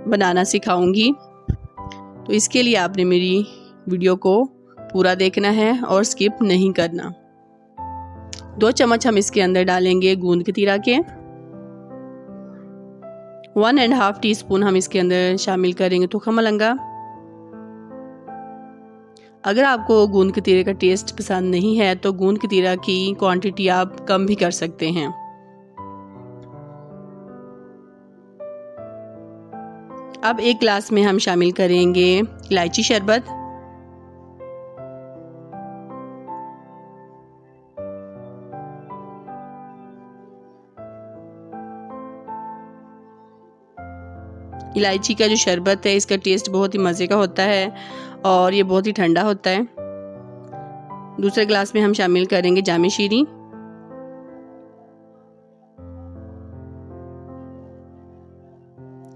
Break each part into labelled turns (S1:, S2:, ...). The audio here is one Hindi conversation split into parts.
S1: बनाना सिखाऊंगी। तो इसके लिए आपने मेरी वीडियो को पूरा देखना है और स्किप नहीं करना। 2 चम्मच हम इसके अंदर डालेंगे गूंद कतीरा के। 1.5 टीस्पून हम इसके अंदर शामिल करेंगे तुखम मलंगा। अगर आपको गूंद कतीरे का टेस्ट पसंद नहीं है तो गूंद कतीरा की क्वांटिटी आप कम भी कर सकते हैं। अब 1 गिलास में हम शामिल करेंगे इलायची शरबत। इलायची का जो शरबत है इसका टेस्ट बहुत ही मज़े का होता है और ये बहुत ही ठंडा होता है। दूसरे गिलास में हम शामिल करेंगे जामे शीरी।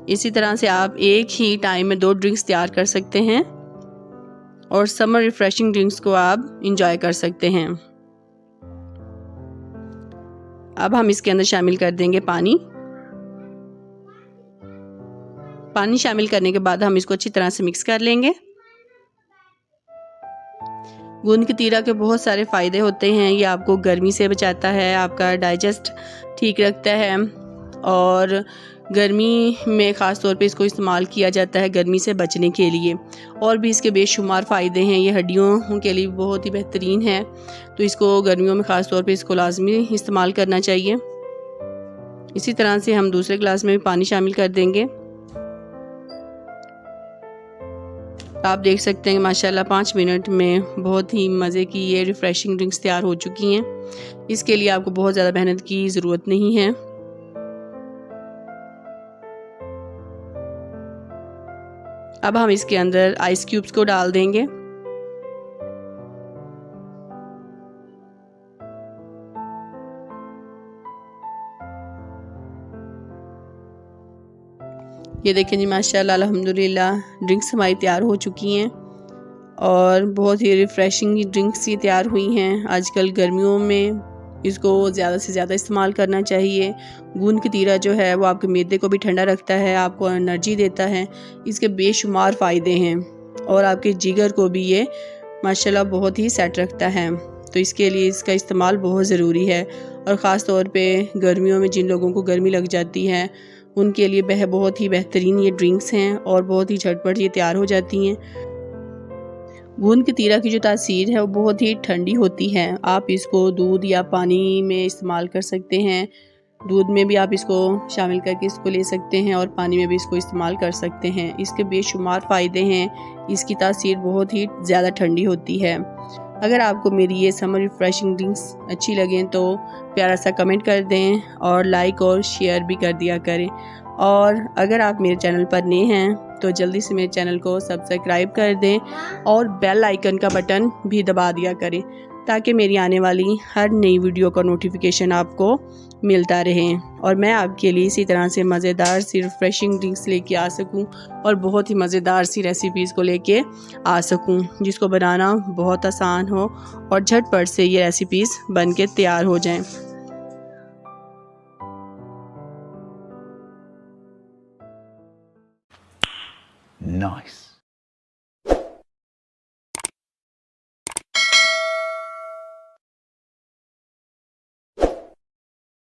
S1: इसी तरह से आप एक ही टाइम में 2 ड्रिंक्स तैयार कर सकते हैं और समर रिफ्रेशिंग ड्रिंक्स को आप इंजॉय कर सकते हैं। अब हम इसके अंदर शामिल कर देंगे पानी। पानी शामिल करने के बाद हम इसको अच्छी तरह से मिक्स कर लेंगे। गूंद कतीरा के बहुत सारे फ़ायदे होते हैं। ये आपको गर्मी से बचाता है, आपका डाइजेस्ट ठीक रखता है और गर्मी में ख़ास तौर पे इसको इस्तेमाल किया जाता है गर्मी से बचने के लिए। और भी इसके बेशुमार फ़ायदे हैं। ये हड्डियों के लिए बहुत ही बेहतरीन है, तो इसको गर्मियों में ख़ास तौर पे इसको लाजमी इस्तेमाल करना चाहिए। इसी तरह से हम दूसरे गिलास में भी पानी शामिल कर देंगे। आप देख सकते हैं माशाल्लाह 5 मिनट में बहुत ही मज़े की ये रिफ़्रेशिंग ड्रिंक्स तैयार हो चुकी हैं। इसके लिए आपको बहुत ज़्यादा मेहनत की ज़रूरत नहीं है। अब हम इसके अंदर आइस क्यूब्स को डाल देंगे। ये देखें जी माशाल्लाह अल्हम्दुलिल्लाह ड्रिंक्स हमारी तैयार हो चुकी हैं और बहुत ही रिफ़्रेशिंग ड्रिंक्स ये तैयार हुई हैं। आजकल गर्मियों में इसको ज़्यादा से ज़्यादा इस्तेमाल करना चाहिए। गूंद कतीरा जो है वो आपके मैदे को भी ठंडा रखता है, आपको एनर्जी देता है। इसके बेशुमार फ़ायदे हैं और आपके जिगर को भी ये माशाल्लाह बहुत ही सेट रखता है। तो इसके लिए इसका इस्तेमाल बहुत ज़रूरी है और ख़ास तौर पे गर्मियों में जिन लोगों को गर्मी लग जाती है उनके लिए बहुत ही बेहतरीन ये ड्रिंक्स हैं और बहुत ही झटपट ये तैयार हो जाती हैं। गूंद कतीरा की जो तासीर है वो बहुत ही ठंडी होती है। आप इसको दूध या पानी में इस्तेमाल कर सकते हैं। दूध में भी आप इसको शामिल करके इसको ले सकते हैं और पानी में भी इसको इस्तेमाल कर सकते हैं। इसके बेशुमार फ़ायदे हैं। इसकी तासीर बहुत ही ज़्यादा ठंडी होती है। अगर आपको मेरी ये समर रिफ़्रेशिंग ड्रिंक्स अच्छी लगें तो प्यारा सा कमेंट कर दें और लाइक और शेयर भी कर दिया करें। और अगर आप मेरे चैनल पर नए हैं तो जल्दी से मेरे चैनल को सब्सक्राइब कर दें और बेल आइकन का बटन भी दबा दिया करें ताकि मेरी आने वाली हर नई वीडियो का नोटिफिकेशन आपको मिलता रहे और मैं आपके लिए इसी तरह से मज़ेदार सी रिफ़्रेशिंग ड्रिंक्स लेके आ सकूं और बहुत ही मज़ेदार सी रेसिपीज़ को लेके आ सकूं जिसको बनाना बहुत आसान हो और झटपट से ये रेसिपीज़ बन के तैयार हो जाएं।
S2: Nice.